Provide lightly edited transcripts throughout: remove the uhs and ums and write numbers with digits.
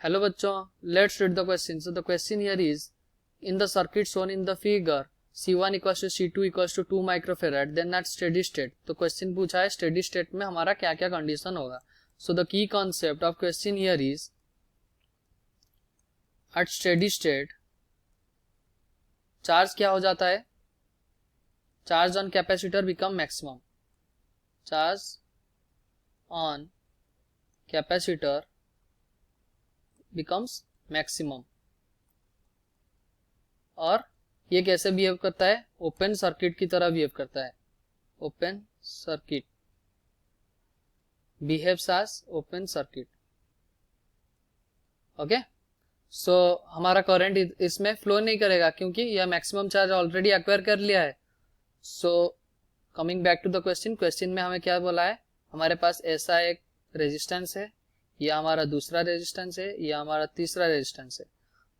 Hello बच्चों, let's read the question. So the question here is, in the circuit shown in the figure, C1 equals to C2 equals to 2 microfarad, then at steady state. तो question पूछा है steady state में हमारा क्या क्या condition होगा. So the key concept of question here is, at steady state, charge क्या हो जाता है? Charge on capacitor become maximum. Charge on capacitor becomes maximum. और ये कैसे बिहेव करता है? ओपन सर्किट की तरह बिहेव करता है. Open circuit behaves as open circuit. Okay, so हमारा करंट इसमें फ्लो नहीं करेगा क्योंकि यह मैक्सिमम चार्ज ऑलरेडी एक्वायर कर लिया है. So coming back to the question में हमें क्या बोला है? हमारे पास ऐसा एक रेजिस्टेंस है, यह हमारा दूसरा रेजिस्टेंस है, यह हमारा तीसरा रेजिस्टेंस है,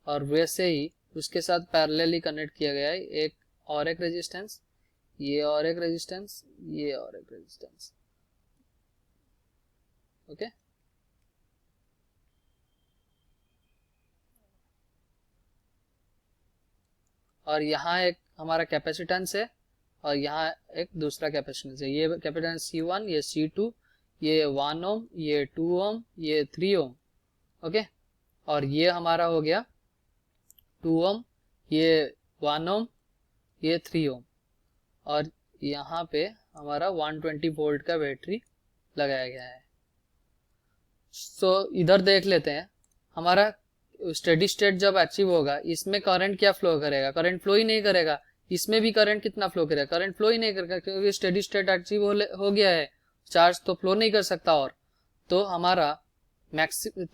और वैसे ही उसके साथ पैरेलली कनेक्ट किया गया है एक रेजिस्टेंस, ये और एक रेजिस्टेंस, ये और एक रेजिस्टेंस. ओके, और यहाँ एक हमारा कैपेसिटेंस है और यहाँ एक दूसरा कैपेसिटेंस है. ये कैपेसिटेंस C1, ये C2, ये 1 ओम, ये 2 ओम, ये 3 ओम. ओके, और ये हमारा हो गया 2 ओम, ये 1 ओम, ये 3 ओम, और यहाँ पे हमारा 120 वोल्ट का बैटरी लगाया गया है. सो इधर देख लेते हैं, हमारा स्टेडी स्टेट जब अचीव होगा इसमें करंट क्या फ्लो करेगा? करंट फ्लो ही नहीं करेगा. इसमें भी करंट कितना फ्लो करेगा? करंट फ्लो ही नहीं करेगा क्योंकि स्टेडी स्टेट अचीव हो गया है. चार्ज तो फ्लो नहीं कर सकता. और तो हमारा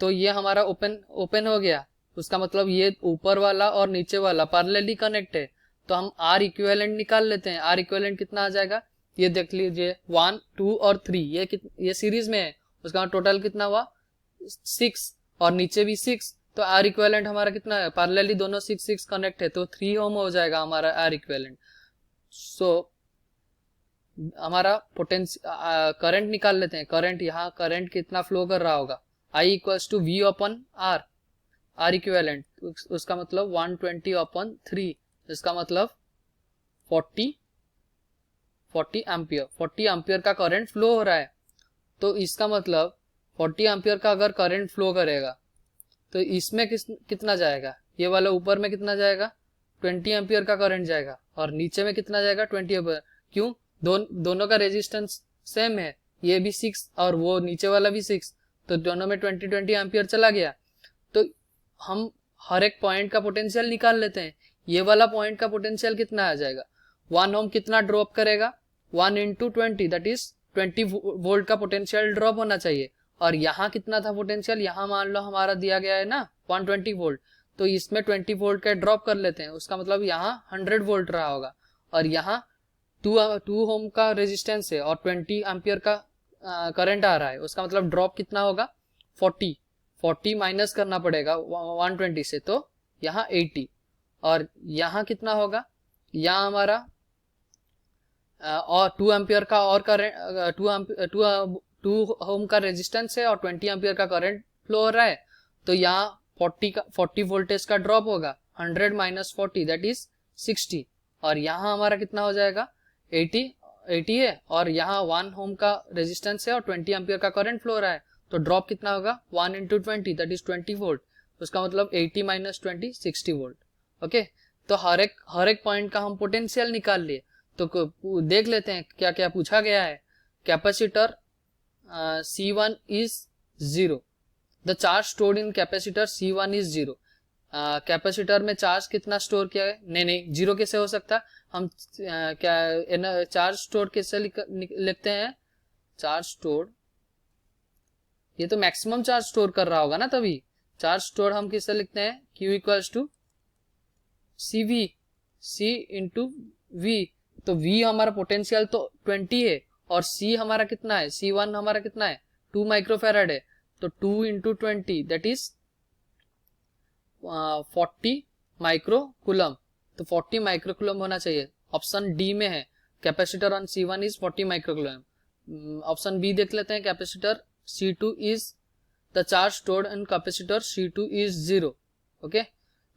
तो ये हमारा ओपन हो गया. उसका मतलब ये ऊपर वाला और नीचे वाला पैरेलली कनेक्ट है. तो हम आर इक्विवेलेंट निकाल लेते हैं. आर इक्विवेलेंट कितना आ जाएगा? ये देख लीजिए, 1, 2 और 3 ये सीरीज में है. उसका टोटल कितना हुआ? 6, और नीचे भी 6. तो आर इक्विवेलेंट हमारा कितना है? पैरेलली दोनों 6 कनेक्ट है, तो 3 ओम हो जाएगा हमारा आर इक्विवेलेंट. सो हमारा करंट निकाल लेते हैं. करंट यहाँ करंट कितना फ्लो कर रहा होगा? I equals to V upon R. R equivalent उसका मतलब 120 अपॉन 3, इसका मतलब 40 एम्पियर. 40 एम्पियर का करंट फ्लो हो रहा है. तो इसका मतलब 40 एम्पियर का अगर करंट फ्लो करेगा तो इसमें कितना जाएगा? ये वाला ऊपर में कितना जाएगा? 20 एम्पियर का करंट जाएगा, और नीचे में कितना जाएगा? 20 एम्पियर. क्यों? दोनों का रेजिस्टेंस सेम है. ये भी 6 और वो नीचे वाला भी 6, तो दोनों में 20 एम्पियर चला गया. तो हम हर एक पॉइंट का पोटेंशियल निकाल लेते हैं. ये वाला पॉइंट का पोटेंशियल कितना आ जाएगा? 1 ओम कितना ड्रॉप करेगा? 1 into 20, दैट इज 20 वोल्ट का पोटेंशियल ड्रॉप होना चाहिए. और यहाँ कितना था पोटेंशियल? यहाँ मान लो हमारा दिया गया है ना 120 वोल्ट, तो इसमें 20 वोल्ट का ड्रॉप कर लेते हैं. उसका मतलब यहाँ 100 वोल्ट रहा होगा, और यहाँ 2 ओम का रेजिस्टेंस है और 20 एम्पियर का करंट आ रहा है. उसका मतलब ड्रॉप कितना होगा? 40 माइनस करना पड़ेगा 120 से, तो यहाँ 80. और यहाँ कितना होगा? यहाँ हमारा और 2 एम्पियर का और करंट 2 ओम का रेजिस्टेंस है और 20 एम्पियर का करंट फ्लो हो रहा है. तो यहाँ 40 वोल्टेज का ड्रॉप होगा. 100 माइनस 40 दैट इज 60. और यहाँ हमारा कितना हो जाएगा? 80 है, और यहाँ 1 ओम का रेजिस्टेंस है और 20 एम्पियर का करंट फ्लो हो रहा है. तो ड्रॉप कितना होगा? 1 into 20 दैट इज 20 वोल्ट. उसका मतलब 80 माइनस 20 60 वोल्ट. ओके, तो हर एक पॉइंट का हम पोटेंशियल निकाल लिए. तो देख लेते हैं क्या क्या पूछा गया है. Capacitor C1 is 0. The charge stored in capacitor C1 is 0. Capacitor में चार्ज कितना स्टोर किया है? नहीं, 0 कैसे हो सकता? हम क्या चार्ज स्टोर कैसे लिखते हैं? चार्ज स्टोर, ये तो मैक्सिमम चार्ज स्टोर कर रहा होगा ना, तभी चार्ज स्टोर हम किससे लिखते हैं? Q equals to CV, C into V. तो V हमारा पोटेंशियल तो 20 है, और C हमारा कितना है? C1 हमारा कितना है? 2 माइक्रोफेराड है. तो 2 into 20 दैट इज 40 माइक्रोकूलम. तो 40 माइक्रोकूलम होना चाहिए. ऑप्शन डी में है capacitor on C1 is 40 microcoulomb. Option B देख लेते हैं, capacitor C2 is the charge stored in capacitor C2 is 0. Okay,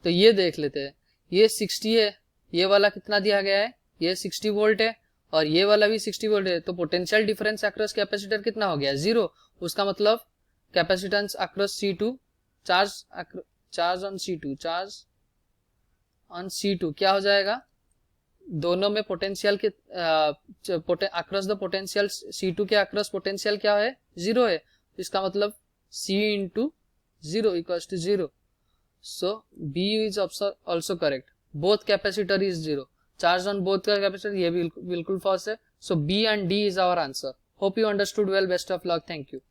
तो ये देख लेते हैं. ये 60 है, ये वाला कितना दिया गया है, ये 60 वोल्ट है और ये वाला भी 60 वोल्ट है. तो पोटेंशियल डिफरेंस अक्रॉस कैपेसिटर कितना हो गया, 0. उसका मतलब capacitance across C2, charge on C2 क्या हो जाएगा, दोनों में पोटेंशियल के अक्रॉस द पोटेंशियल C2 के अक्रॉस पोटेंशियल क्या है, 0 है. इसका मतलब C into 0 equals to 0. So B is also correct. Both capacitor is 0. Charge on both का कैपेसिटर, ये बिल्कुल फॉल्स है. सो B and D is our answer. Hope you understood well. Best of luck. Thank you.